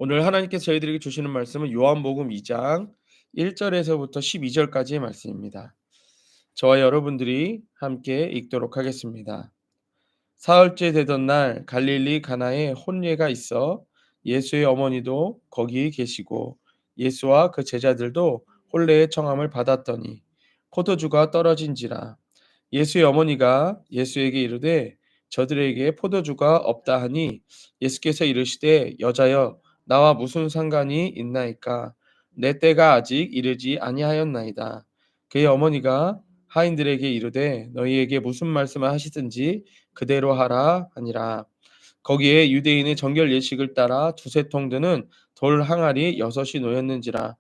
오늘 하나님께서 저희들에게 주시는 말씀은 요한복음 2장 1절에서부터 12절까지의 말씀입니다. 저와 여러분들이 함께 읽도록 하겠습니다. 사흘째 되던 날 갈릴리 가나에 혼례가 있어 예수의 어머니도 거기 계시고 예수와 그 제자들도 혼례의 청함을 받았더니 포도주가 떨어진지라. 예수의 어머니가 예수에게 이르되 저들에게 포도주가 없다 하니 예수께서 이르시되 여자여 나와 무슨 상관이 있나이까 내 때가 아직 이르지 아니하였나이다. 그의 어머니가 하인들에게 이르되 너희에게 무슨 말씀을 하시든지 그대로 하라 하니라. 거기에 유대인의 정결 예식을 따라 두세 통 드는 돌 항아리 여섯이 놓였는지라.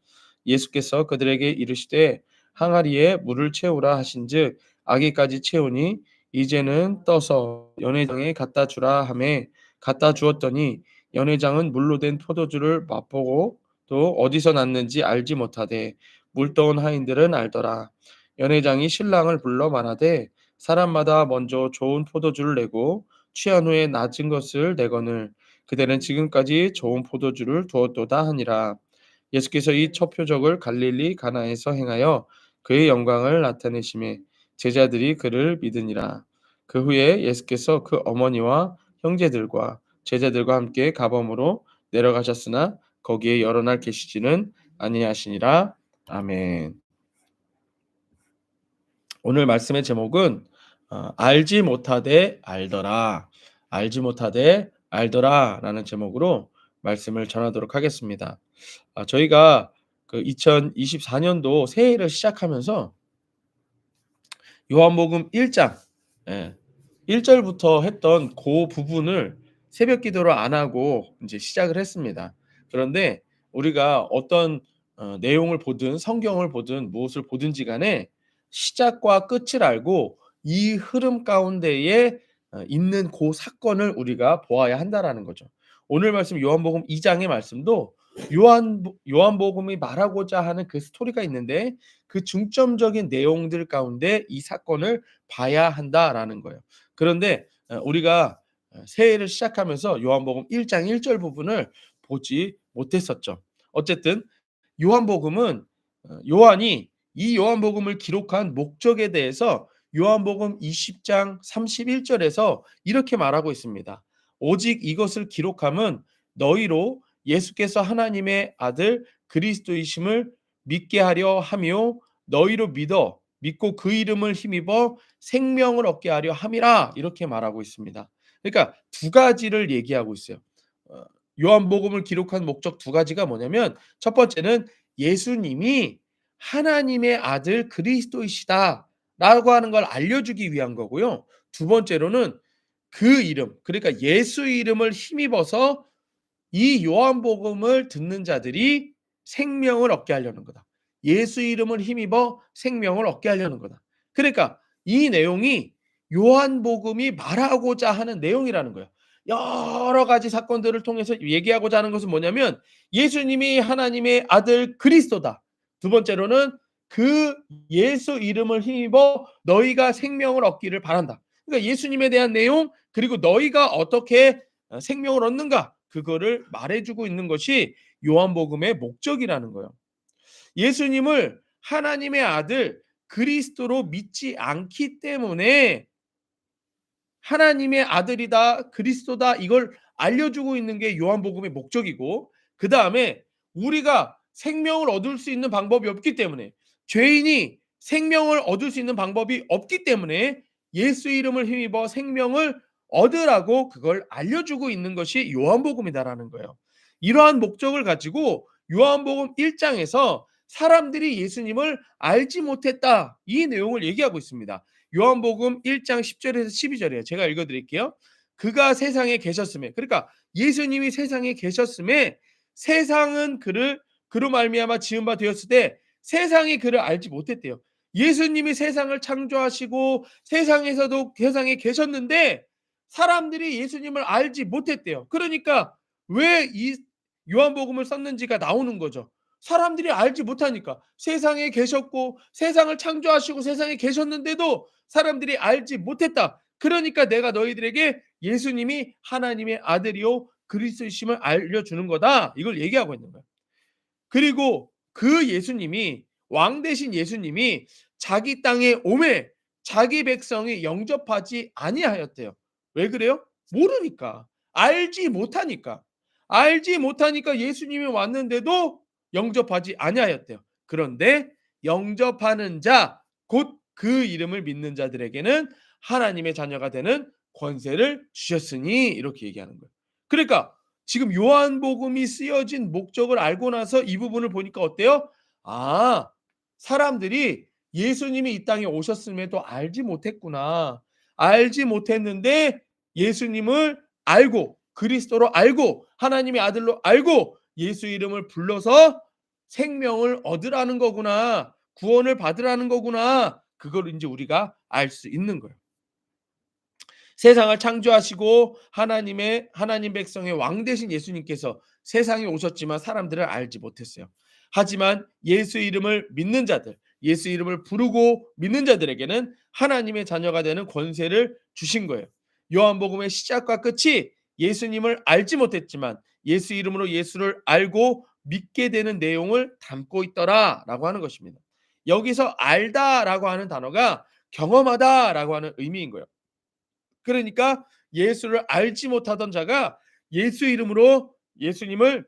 예수께서 그들에게 이르시되 항아리에 물을 채우라 하신즉 아기까지 채우니 이제는 떠서 연회장에 갖다 주라 하매 갖다 주었더니 연회장은 물로 된 포도주를 맛보고 또 어디서 났는지 알지 못하되 물떠온 하인들은 알더라. 연회장이 신랑을 불러 말하되 사람마다 먼저 좋은 포도주를 내고 취한 후에 낮은 것을 내거늘 그대는 지금까지 좋은 포도주를 두었도다 하니라. 예수께서 이 첫 표적을 갈릴리 가나에서 행하여 그의 영광을 나타내심에 제자들이 그를 믿으니라. 그 후에 예수께서 그 어머니와 형제들과 제자들과 함께 가범으로 내려가셨으나 거기에 여러 날 계시지는 아니하시니라. 아멘. 오늘 말씀의 제목은 알지 못하되 알더라. 알지 못하되 알더라라는 제목으로 말씀을 전하도록 하겠습니다. 저희가 그 2024년도 새해를 시작하면서 요한복음 1장 1절부터 했던 그 부분을 새벽 기도를 안 하고 이제 시작을 했습니다. 그런데 우리가 어떤 내용을 보든 성경을 보든 무엇을 보든지 간에 시작과 끝을 알고 이 흐름 가운데에 있는 그 사건을 우리가 보아야 한다라는 거죠. 오늘 말씀 요한복음 2장의 말씀도 요한복음이 말하고자 하는 그 스토리가 있는데 그 중점적인 내용들 가운데 이 사건을 봐야 한다라는 거예요. 그런데 우리가 새해를 시작하면서 요한복음 1장 1절 부분을 보지 못했었죠. 어쨌든 요한복음은 요한이 이 요한복음을 기록한 목적에 대해서 요한복음 20장 31절에서 이렇게 말하고 있습니다. 오직 이것을 기록함은 너희로 예수께서 하나님의 아들 그리스도이심을 믿게 하려 하며 너희로 믿고 그 이름을 힘입어 생명을 얻게 하려 함이라 이렇게 말하고 있습니다. 그러니까 두 가지를 얘기하고 있어요. 요한복음을 기록한 목적 두 가지가 뭐냐면 첫 번째는 예수님이 하나님의 아들 그리스도이시다라고 하는 걸 알려주기 위한 거고요. 두 번째로는 그 이름, 그러니까 예수 이름을 힘입어서 이 요한복음을 듣는 자들이 생명을 얻게 하려는 거다. 예수 이름을 힘입어 생명을 얻게 하려는 거다. 그러니까 이 내용이 요한복음이 말하고자 하는 내용이라는 거예요. 여러 가지 사건들을 통해서 얘기하고자 하는 것은 뭐냐면 예수님이 하나님의 아들 그리스도다. 두 번째로는 그 예수 이름을 힘입어 너희가 생명을 얻기를 바란다. 그러니까 예수님에 대한 내용 그리고 너희가 어떻게 생명을 얻는가 그거를 말해주고 있는 것이 요한복음의 목적이라는 거예요. 예수님을 하나님의 아들 그리스도로 믿지 않기 때문에 하나님의 아들이다 그리스도다 이걸 알려주고 있는 게 요한복음의 목적이고 그 다음에 우리가 생명을 얻을 수 있는 방법이 없기 때문에 죄인이 생명을 얻을 수 있는 방법이 없기 때문에 예수 이름을 힘입어 생명을 얻으라고 그걸 알려주고 있는 것이 요한복음이다라는 거예요. 이러한 목적을 가지고 요한복음 1장에서 사람들이 예수님을 알지 못했다 이 내용을 얘기하고 있습니다. 요한복음 1장 10절에서 12절이에요. 제가 읽어 드릴게요. 그가 세상에 계셨음에 그러니까 예수님이 세상에 계셨음에 세상은 그를 그로 말미암아 지은 바 되었을 때 세상이 그를 알지 못했대요. 예수님이 세상을 창조하시고 세상에서도 세상에 계셨는데 사람들이 예수님을 알지 못했대요. 그러니까 왜 이 요한복음을 썼는지가 나오는 거죠. 사람들이 알지 못하니까 세상에 계셨고 세상을 창조하시고 세상에 계셨는데도 사람들이 알지 못했다. 그러니까 내가 너희들에게 예수님이 하나님의 아들이요 그리스도이심을 알려주는 거다. 이걸 얘기하고 있는 거예요. 그리고 그 예수님이 왕 대신 예수님이 자기 땅에 오매 자기 백성이 영접하지 아니하였대요. 왜 그래요? 모르니까. 알지 못하니까. 알지 못하니까 예수님이 왔는데도 영접하지 아니하였대요. 그런데 영접하는 자, 곧 그 이름을 믿는 자들에게는 하나님의 자녀가 되는 권세를 주셨으니 이렇게 얘기하는 거예요. 그러니까 지금 요한복음이 쓰여진 목적을 알고 나서 이 부분을 보니까 어때요? 아, 사람들이 예수님이 이 땅에 오셨음에도 알지 못했구나. 알지 못했는데 예수님을 알고 그리스도로 알고 하나님의 아들로 알고 예수 이름을 불러서 생명을 얻으라는 거구나. 구원을 받으라는 거구나. 그걸 이제 우리가 알 수 있는 거예요. 세상을 창조하시고 하나님 백성의 왕 되신 예수님께서 세상에 오셨지만 사람들을 알지 못했어요. 하지만 예수 이름을 믿는 자들, 예수 이름을 부르고 믿는 자들에게는 하나님의 자녀가 되는 권세를 주신 거예요. 요한복음의 시작과 끝이 예수님을 알지 못했지만 예수 이름으로 예수를 알고 믿게 되는 내용을 담고 있더라라고 하는 것입니다. 여기서 알다라고 하는 단어가 경험하다라고 하는 의미인 거예요. 그러니까 예수를 알지 못하던 자가 예수 이름으로 예수님을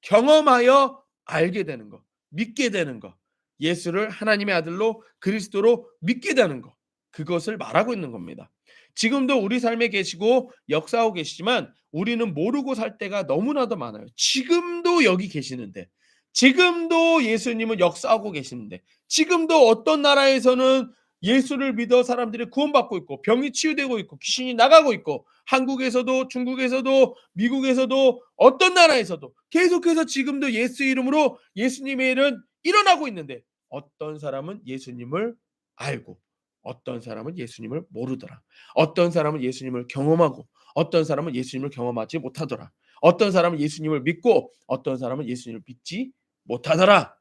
경험하여 알게 되는 거, 믿게 되는 거, 예수를 하나님의 아들로 그리스도로 믿게 되는 거, 그것을 말하고 있는 겁니다. 지금도 우리 삶에 계시고 역사하고 계시지만 우리는 모르고 살 때가 너무나도 많아요. 지금도 여기 계시는데, 지금도 예수님은 역사하고 계시는데, 지금도 어떤 나라에서는 예수를 믿어 사람들이 구원받고 있고 병이 치유되고 있고 귀신이 나가고 있고 한국에서도 중국에서도 미국에서도 어떤 나라에서도 계속해서 지금도 예수 이름으로 예수님의 일은 일어나고 있는데 어떤 사람은 예수님을 알고 어떤 사람은 예수님을 모르더라. 어떤 사람은 예수님을 경험하고 어떤 사람은 예수님을 경험하지 못하더라. 어떤 사람은 예수님을 믿고 어떤 사람은 예수님을 믿지 못하더라.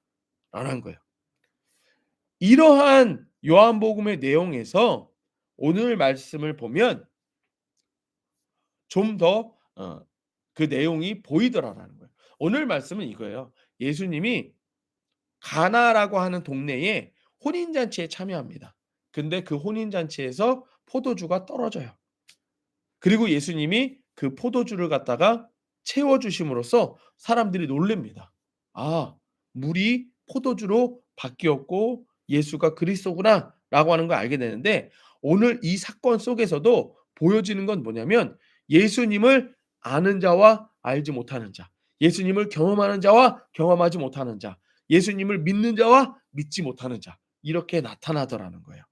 라는 거예요. 이러한 요한복음의 내용에서 오늘 말씀을 보면 좀 더 그 내용이 보이더라라는 거예요. 오늘 말씀은 이거예요. 예수님이 가나라고 하는 동네에 혼인잔치에 참여합니다. 근데 그 혼인잔치에서 포도주가 떨어져요. 그리고 예수님이 그 포도주를 갖다가 채워 주심으로써 사람들이 놀랍니다. 아, 물이 포도주로 바뀌었고 예수가 그리스도구나라고 하는 걸 알게 되는데 오늘 이 사건 속에서도 보여지는 건 뭐냐면 예수님을 아는 자와 알지 못하는 자, 예수님을 경험하는 자와 경험하지 못하는 자, 예수님을 믿는 자와 믿지 못하는 자 이렇게 나타나더라는 거예요.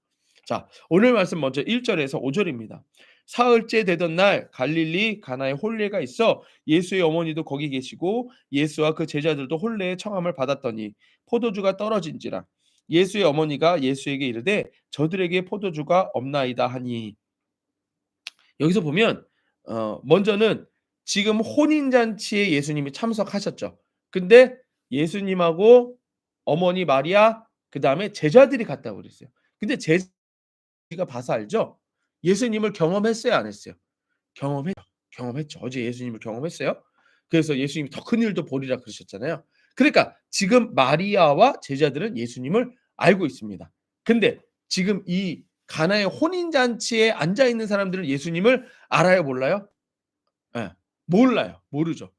자, 오늘 말씀 먼저 1절에서 5절입니다. 사흘째 되던 날 갈릴리 가나에 혼례가 있어 예수의 어머니도 거기 계시고 예수와 그 제자들도 혼례의 청함을 받았더니 포도주가 떨어진지라 예수의 어머니가 예수에게 이르되 저들에게 포도주가 없나이다 하니 여기서 보면 먼저는 지금 혼인 잔치에 예수님이 참석하셨죠. 근데 예수님하고 어머니 마리아 그다음에 제자들이 갔다고 그랬어요. 근데 우리가 봐서 알죠? 예수님을 경험했어요, 안 했어요? 경험했죠. 경험했죠. 어제 예수님을 경험했어요. 그래서 예수님이 더 큰 일도 보리라 그러셨잖아요. 그러니까 지금 마리아와 제자들은 예수님을 알고 있습니다. 근데 지금 이 가나의 혼인 잔치에 앉아 있는 사람들은 예수님을 알아요, 몰라요? 예. 몰라요. 모르죠.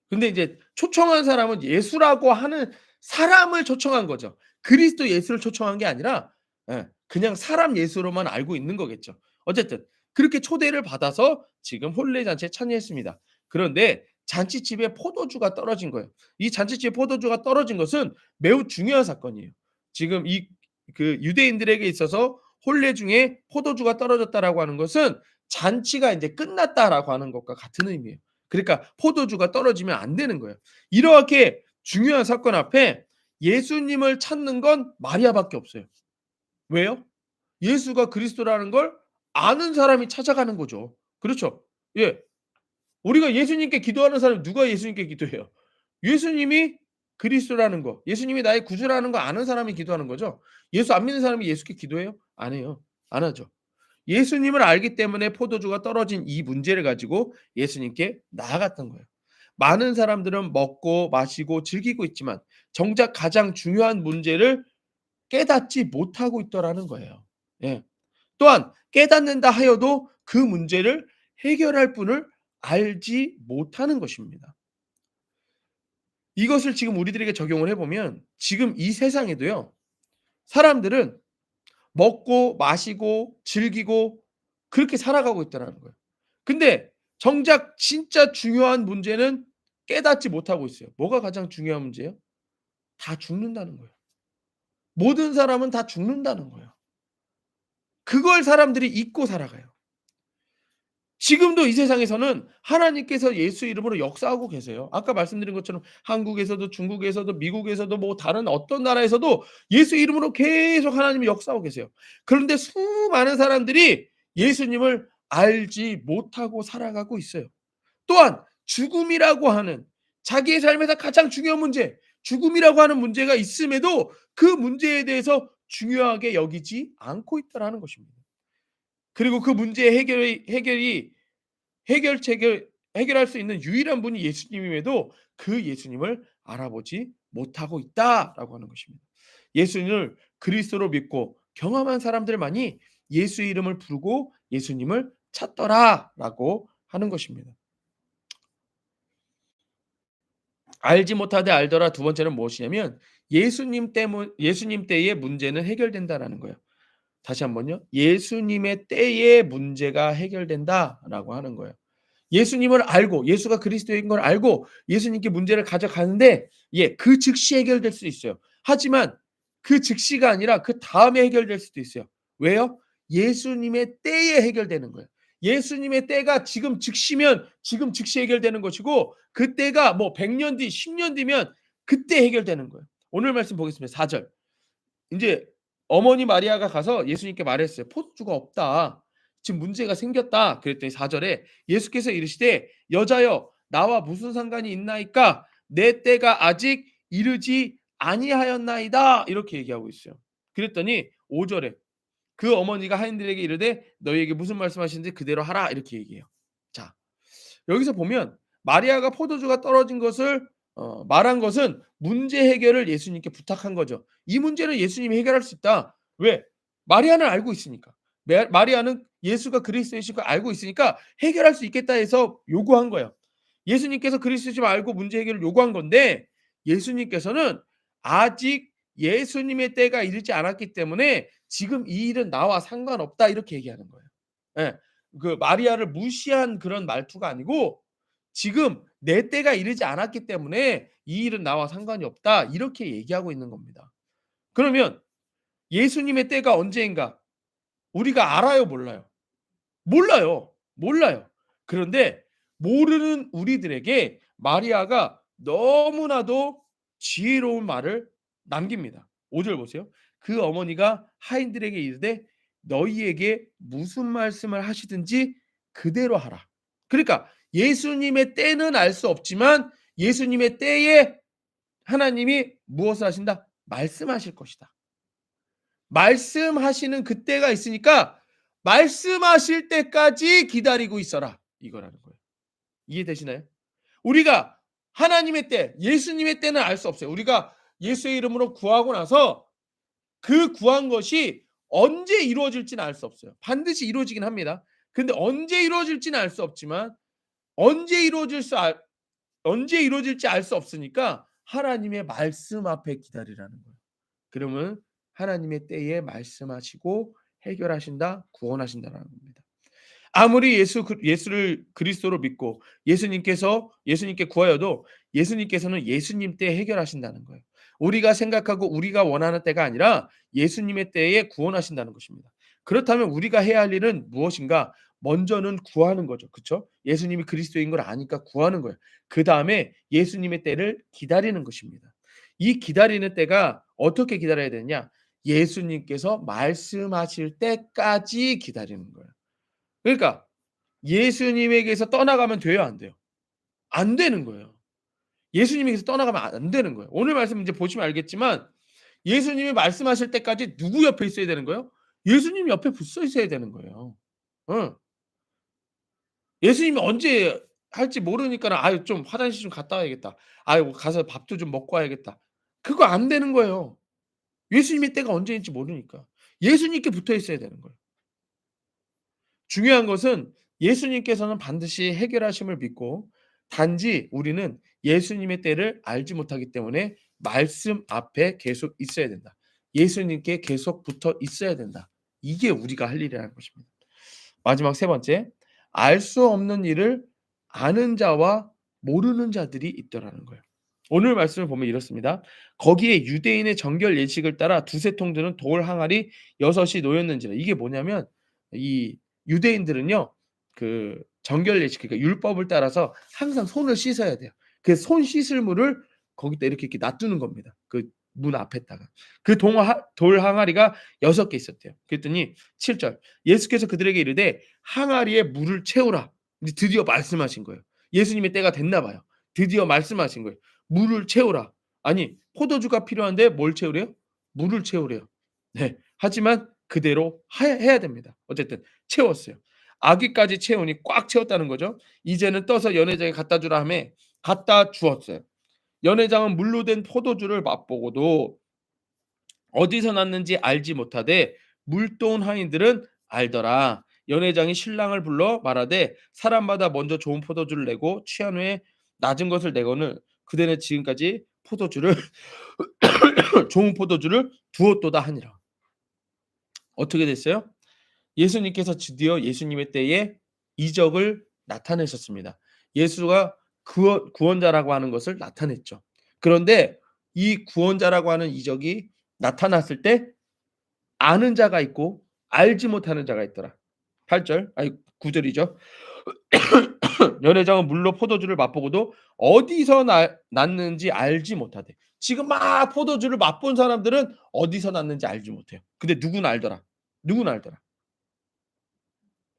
근데 이제 초청한 사람은 예수라고 하는 사람을 초청한 거죠. 그리스도 예수를 초청한 게 아니라 그냥 사람 예수로만 알고 있는 거겠죠. 어쨌든 그렇게 초대를 받아서 지금 혼례 잔치에 참여했습니다. 그런데 잔치집에 포도주가 떨어진 거예요. 이 잔치집에 포도주가 떨어진 것은 매우 중요한 사건이에요. 지금 이 그 유대인들에게 있어서 혼례 중에 포도주가 떨어졌다라고 하는 것은 잔치가 인제 끝났다라고 하는 것과 같은 의미예요. 그러니까 포도주가 떨어지면 안 되는 거예요. 이렇게 중요한 사건 앞에 예수님을 찾는 건 마리아밖에 없어요. 왜요? 예수가 그리스도라는 걸 아는 사람이 찾아가는 거죠. 그렇죠? 예. 우리가 예수님께 기도하는 사람이 누가 예수님께 기도해요? 예수님이 그리스도라는 거, 예수님이 나의 구주라는 거 아는 사람이 기도하는 거죠. 예수 안 믿는 사람이 예수께 기도해요? 안 해요. 안 하죠. 예수님을 알기 때문에 포도주가 떨어진 이 문제를 가지고 예수님께 나아갔던 거예요. 많은 사람들은 먹고 마시고 즐기고 있지만 정작 가장 중요한 문제를 깨닫지 못하고 있더라는 거예요. 예. 또한 깨닫는다 하여도 그 문제를 해결할 분을 알지 못하는 것입니다. 이것을 지금 우리들에게 적용을 해 보면 지금 이 세상에도요. 사람들은 먹고 마시고 즐기고 그렇게 살아가고 있다라는 거예요. 근데 정작 진짜 중요한 문제는 깨닫지 못하고 있어요. 뭐가 가장 중요한 문제예요? 다 죽는다는 거예요. 모든 사람은 다 죽는다는 거예요. 그걸 사람들이 잊고 살아가요. 지금도 이 세상에서는 하나님께서 예수 이름으로 역사하고 계세요. 아까 말씀드린 것처럼 한국에서도 중국에서도 미국에서도 뭐 다른 어떤 나라에서도 예수 이름으로 계속 하나님이 역사하고 계세요. 그런데 수많은 사람들이 예수님을 알지 못하고 살아가고 있어요. 또한 죽음이라고 하는 자기의 삶에서 가장 중요한 문제, 죽음이라고 하는 문제가 있음에도 그 문제에 대해서 중요하게 여기지 않고 있다라는 것입니다. 그리고 그 문제의 해결이 해결책을 해결할 수 있는 유일한 분이 예수님임에도 그 예수님을 알아보지 못하고 있다라고 하는 것입니다. 예수님을 그리스도로 믿고 경험한 사람들만이 예수의 이름을 부르고 예수님을 찾더라라고 하는 것입니다. 알지 못하되 알더라 두 번째는 무엇이냐면 예수님 때의 문제는 해결된다라는 거예요. 다시 한번요. 예수님의 때에 문제가 해결된다라고 하는 거예요. 예수님을 알고 예수가 그리스도인 걸 알고 예수님께 문제를 가져가는데 그 즉시 해결될 수 있어요. 하지만 그 즉시가 아니라 그다음에 해결될 수도 있어요. 왜요? 예수님의 때에 해결되는 거예요. 예수님의 때가 지금 즉시면 지금 즉시 해결되는 것이고 그 때가 뭐 100년 뒤, 10년 뒤면 그때 해결되는 거예요. 오늘 말씀 보겠습니다. 4 절. 인제 어머니 마리아가 가서 예수님께 말했어요. "포도주가 없다. 지금 문제가 생겼다." 그랬더니 4 절에 예수께서 이르시되 "여자여 나와 무슨 상관이 있나이까? 내 때가 아직 이르지 아니하였나이다." 이렇게 얘기하고 있어요. 그랬더니 5 절에 그 어머니가 하인들에게 이르되 "너희에게 무슨 말씀하시는지 그대로 하라." 이렇게 얘기해요. 자, 여기서 보면 마리아가 포도주가 떨어진 것을 말한 것은 문제 해결을 예수님께 부탁한 거죠. 이 문제는 예수님이 해결할 수 있다. 왜? 마리아는 알고 있으니까. 마리아는 예수가 그리스도이신 걸 알고 있으니까 해결할 수 있겠다 해서 요구한 거예요. 예수님께서 그리스도이심을 알고 문제 해결을 요구한 건데 예수님께서는 아직 예수님의 때가 이르지 않았기 때문에 "지금 이 일은 나와 상관없다." 이렇게 얘기하는 거예요. 예. 그 마리아를 무시한 그런 말투가 아니고 "지금 내 때가 이르지 않았기 때문에 이 일은 나와 상관이 없다." 이렇게 얘기하고 있는 겁니다. 그러면 예수님의 때가 언제인가 우리가 알아요, 몰라요? 몰라요. 몰라요. 그런데 모르는 우리들에게 마리아가 너무나도 지혜로운 말을 남깁니다. 5절 보세요. 그 어머니가 하인들에게 이르되 너희에게 무슨 말씀을 하시든지 그대로 하라. 그러니까 예수님의 때는 알 수 없지만 예수님의 때에 하나님이 무엇을 하신다? 말씀하실 것이다. 말씀하시는 그때가 있으니까 말씀하실 때까지 기다리고 있어라. 이거라는 거예요. 이해되시나요? 우리가 하나님의 때, 예수님의 때는 알 수 없어요. 우리가 예수의 이름으로 구하고 나서 그 구한 것이 언제 이루어질지는 알 수 없어요. 반드시 이루어지긴 합니다. 근데 언제 이루어질지는 알 수 없지만 언제 이루어질 수 알 언제 이루어질지 알 수 없으니까 하나님의 말씀 앞에 기다리라는 거예요. 그러면 하나님의 때에 말씀하시고 해결하신다, 구원하신다라는 겁니다. 아무리 예수를 그리스도로 믿고 예수님께 구하여도 예수님께서는 예수님 때 해결하신다는 거예요. 우리가 생각하고 우리가 원하는 때가 아니라 예수님의 때에 구원하신다는 것입니다. 그렇다면 우리가 해야 할 일은 무엇인가? 먼저는 구하는 거죠. 그쵸? 예수님이 그리스도인 걸 아니까 구하는 거예요. 그다음에 예수님의 때를 기다리는 것입니다. 이 기다리는 때가 어떻게 기다려야 되느냐? 예수님께서 말씀하실 때까지 기다리는 거예요. 그러니까 예수님에게서 떠나가면 돼요, 안 돼요? 안 되는 거예요. 예수님에게서 떠나가면 안 되는 거예요. 오늘 말씀 이제 보시면 알겠지만 예수님이 말씀하실 때까지 누구 옆에 있어야 되는 거예요? 예수님 옆에 붙어 있어야 되는 거예요. 어. 예수님이 언제 할지 모르니까는 '아유 좀 화장실 좀 갔다 와야겠다. 아유 가서 밥도 좀 먹고 와야겠다.' 그거 안 되는 거예요. 예수님의 때가 언제인지 모르니까. 예수님께 붙어 있어야 되는 거예요. 중요한 것은 예수님께서는 반드시 해결하심을 믿고 단지 우리는 예수님의 때를 알지 못하기 때문에 말씀 앞에 계속 있어야 된다. 예수님께 계속 붙어 있어야 된다. 이게 우리가 할 일이라는 것입니다. 마지막 세 번째, 알 수 없는 일을 아는 자와 모르는 자들이 있더라는 거예요. 오늘 말씀을 보면 이렇습니다. 거기에 유대인의 정결 예식을 따라 두세 통 드는 돌 항아리 여섯이 놓였는지라. 이게 뭐냐면 이 유대인들은요. 그 정결 예식 그러니까 율법을 따라서 항상 손을 씻어야 돼요. 그 손 씻을 물을 거기다 이렇게 놔두는 겁니다. 그 문 앞에다가. 그 돌 항아리가 6개 있었대요. 그랬더니 7 절 예수께서 그들에게 이르되 항아리에 물을 채우라. 이제 드디어 말씀하신 거예요. 예수님의 때가 됐나 봐요. 드디어 말씀하신 거예요. 물을 채우라. 아니 포도주가 필요한데 뭘 채우래요? 물을 채우래요. 네. 하지만 그대로 해야 됩니다. 어쨌든 채웠어요. 아기까지 채우니 꽉 채웠다는 거죠. 이제는 떠서 연회장에 갖다 주라 하며 갖다 주었어요. 연회장은 물로 된 포도주를 맛보고도 어디서 났는지 알지 못하되 물도온 하인들은 알더라. 연회장이 신랑을 불러 말하되 사람마다 먼저 좋은 포도주를 내고 취한 후에 낮은 것을 내거늘 그대는 지금까지 포도주를 좋은 포도주를 두었도다 하니라. 어떻게 됐어요? 예수님께서 드디어 예수님의 때에 이적을 나타내셨습니다. 예수가 구원자라고 하는 것을 나타냈죠. 그런데 이 구원자라고 하는 이적이 나타났을 때 아는 자가 있고 알지 못하는 자가 있더라. 8 절 아니 9 절이죠. 연회장은 물로 포도주를 맛보고도 어디서 났는지 알지 못하되. 지금 막 포도주를 맛본 사람들은 어디서 났는지 알지 못해요. 근데 누구는 알더라. 누구는 알더라.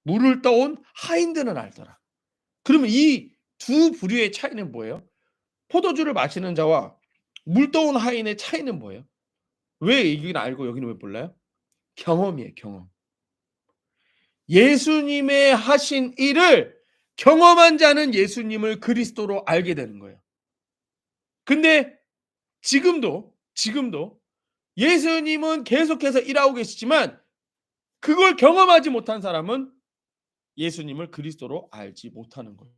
물을 떠온 하인들은 알더라. 그러면 이 두 부류의 차이는 뭐예요? 포도주를 마시는 자와 물 떠온 하인의 차이는 뭐예요? 왜 여기는 알고 여기는 왜 몰라요? 경험이에요, 경험. 예수님의 하신 일을 경험한 자는 예수님을 그리스도로 알게 되는 거예요. 근데 지금도 예수님은 계속해서 일하고 계시지만 그걸 경험하지 못한 사람은 예수님을 그리스도로 알지 못하는 거예요.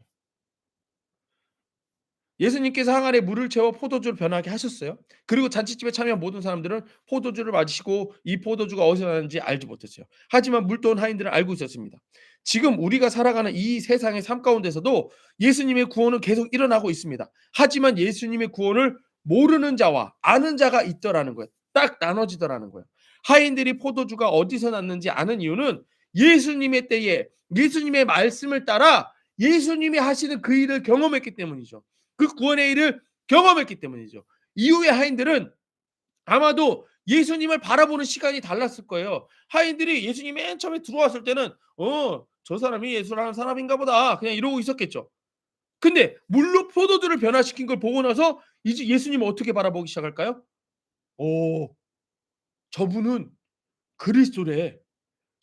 예수님께서 항아리에 물을 채워 포도주를 변하게 하셨어요. 그리고 잔치집에 참여한 모든 사람들은 포도주를 마시고 이 포도주가 어디서 나는지 알지 못했어요. 하지만 물도온 하인들은 알고 있었습니다. 지금 우리가 살아가는 이 세상의 삶 가운데서도 예수님의 구원은 계속 일어나고 있습니다. 하지만 예수님의 구원을 모르는 자와 아는 자가 있더라는 거예요. 딱 나눠지더라는 거예요. 하인들이 포도주가 어디서 났는지 아는 이유는 예수님의 때에 예수님의 말씀을 따라 예수님이 하시는 그 일을 경험했기 때문이죠. 그 구원의 일을 경험했기 때문이죠. 이후의 하인들은 아마도 예수님을 바라보는 시간이 달랐을 거예요. 하인들이 예수님이 맨 처음에 들어왔을 때는 저 사람이 예수라는 사람인가 보다 그냥 이러고 있었겠죠. 근데 물로 포도주를 변화시킨 걸 보고 나서 이제 예수님을 어떻게 바라보기 시작할까요? 오, 저분은 그리스도래.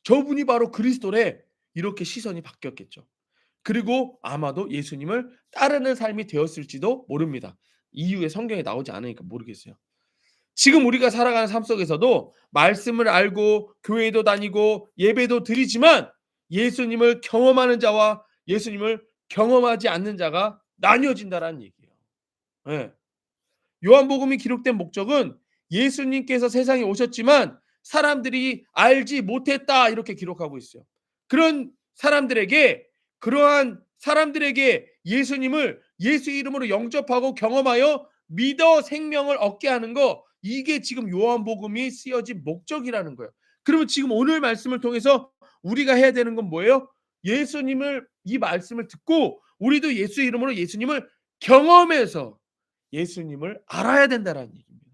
저분이 바로 그리스도래. 이렇게 시선이 바뀌었겠죠. 그리고 아마도 예수님을 따르는 삶이 되었을지도 모릅니다. 이후에 성경에 나오지 않으니까 모르겠어요. 지금 우리가 살아가는 삶 속에서도 말씀을 알고 교회도 다니고 예배도 드리지만 예수님을 경험하는 자와 예수님을 경험하지 않는 자가 나뉘어진다라는 얘기예요. 예. 요한복음이 기록된 목적은 예수님께서 세상에 오셨지만 사람들이 알지 못했다 이렇게 기록하고 있어요. 그런 사람들에게 그러한 사람들에게 예수님을 예수 이름으로 영접하고 경험하여 믿어 생명을 얻게 하는 거 이게 지금 요한복음이 쓰여진 목적이라는 거예요. 그러면 지금 오늘 말씀을 통해서 우리가 해야 되는 건 뭐예요? 예수님을 이 말씀을 듣고 우리도 예수 이름으로 예수님을 경험해서 예수님을 알아야 된다라는 얘기입니다.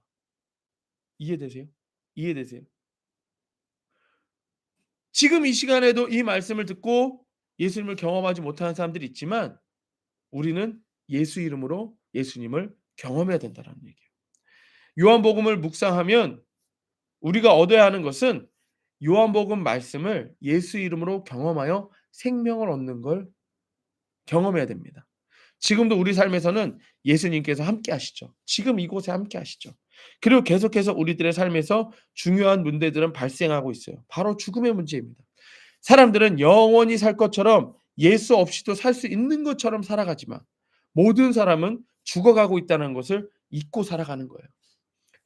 이해되세요? 이해되세요? 지금 이 시간에도 이 말씀을 듣고 예수님을 경험하지 못하는 사람들이 있지만 우리는 예수 이름으로 예수님을 경험해야 된다라는 얘기예요. 요한복음을 묵상하면 우리가 얻어야 하는 것은 요한복음 말씀을 예수 이름으로 경험하여 생명을 얻는 걸 경험해야 됩니다. 지금도 우리 삶에서는 예수님께서 함께 하시죠. 지금 이곳에 함께 하시죠. 그리고 계속해서 우리들의 삶에서 중요한 문제들은 발생하고 있어요. 바로 죽음의 문제입니다. 사람들은 영원히 살 것처럼 예수 없이도 살 수 있는 것처럼 살아가지만 모든 사람은 죽어가고 있다는 것을 잊고 살아가는 거예요.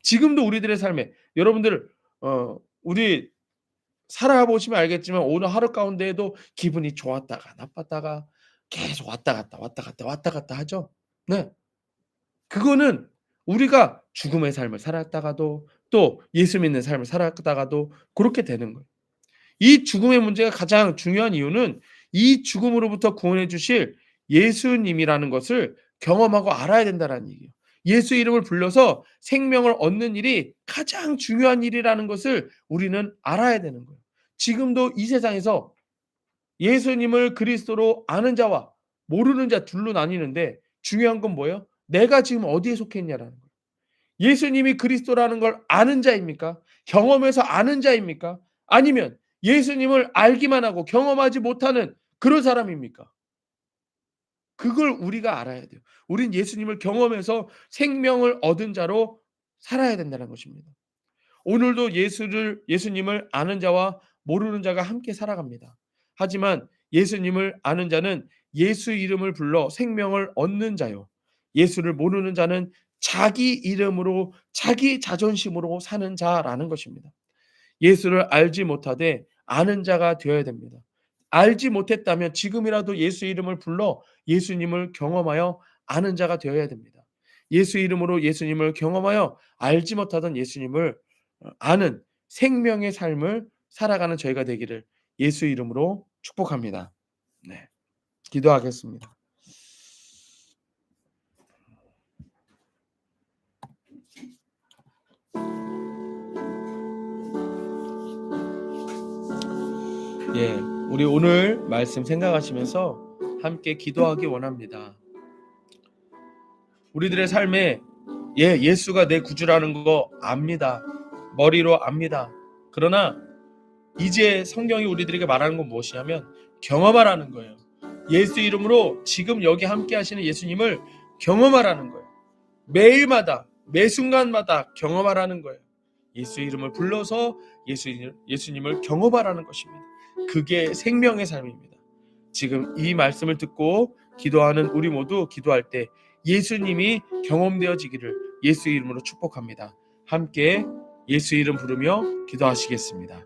지금도 우리들의 삶에 여러분들 우리 살아보시면 알겠지만 오늘 하루 가운데에도 기분이 좋았다가 나빴다가 계속 왔다 갔다 왔다 갔다 왔다 갔다 하죠. 네. 그거는 우리가 죽음의 삶을 살았다가도 또 예수 믿는 삶을 살았다가도 그렇게 되는 거예요. 이 죽음의 문제가 가장 중요한 이유는 이 죽음으로부터 구원해 주실 예수님이라는 것을 경험하고 알아야 된다는 얘기예요. 예수 이름을 불러서 생명을 얻는 일이 가장 중요한 일이라는 것을 우리는 알아야 되는 거예요. 지금도 이 세상에서 예수님을 그리스도로 아는 자와 모르는 자 둘로 나뉘는데 중요한 건 뭐예요? 내가 지금 어디에 속해 있냐라는 거예요. 예수님이 그리스도라는 걸 아는 자입니까? 경험해서 아는 자입니까? 아니면 예수님을 알기만 하고 경험하지 못하는 그런 사람입니까? 그걸 우리가 알아야 돼요. 우린 예수님을 경험해서 생명을 얻은 자로 살아야 된다는 것입니다. 오늘도 예수님을 아는 자와 모르는 자가 함께 살아갑니다. 하지만 예수님을 아는 자는 예수 이름을 불러 생명을 얻는 자요. 예수를 모르는 자는 자기 이름으로 자기 자존심으로 사는 자라는 것입니다. 예수를 알지 못하되 아는 자가 되어야 됩니다. 알지 못했다면 지금이라도 예수 이름을 불러 예수님을 경험하여 아는 자가 되어야 됩니다. 예수 이름으로 예수님을 경험하여 알지 못하던 예수님을 아는 생명의 삶을 살아가는 저희가 되기를 예수 이름으로 축복합니다. 네. 기도하겠습니다. 예. 우리 오늘 말씀 생각하시면서 함께 기도하기 원합니다. 우리들의 삶에 예수가 내 구주라는 거 압니다. 머리로 압니다. 그러나 이제 성경이 우리들에게 말하는 건 무엇이냐면 경험하라는 거예요. 예수 이름으로 지금 여기 함께 하시는 예수님을 경험하라는 거예요. 매일마다 매 순간마다 경험하라는 거예요. 예수 이름을 불러서 예수님을 경험하라는 것입니다. 그게 생명의 삶입니다. 지금 이 말씀을 듣고 기도하는 우리 모두 기도할 때 예수님이 경험되어지기를 예수 이름으로 축복합니다. 함께 예수 이름 부르며 기도하시겠습니다.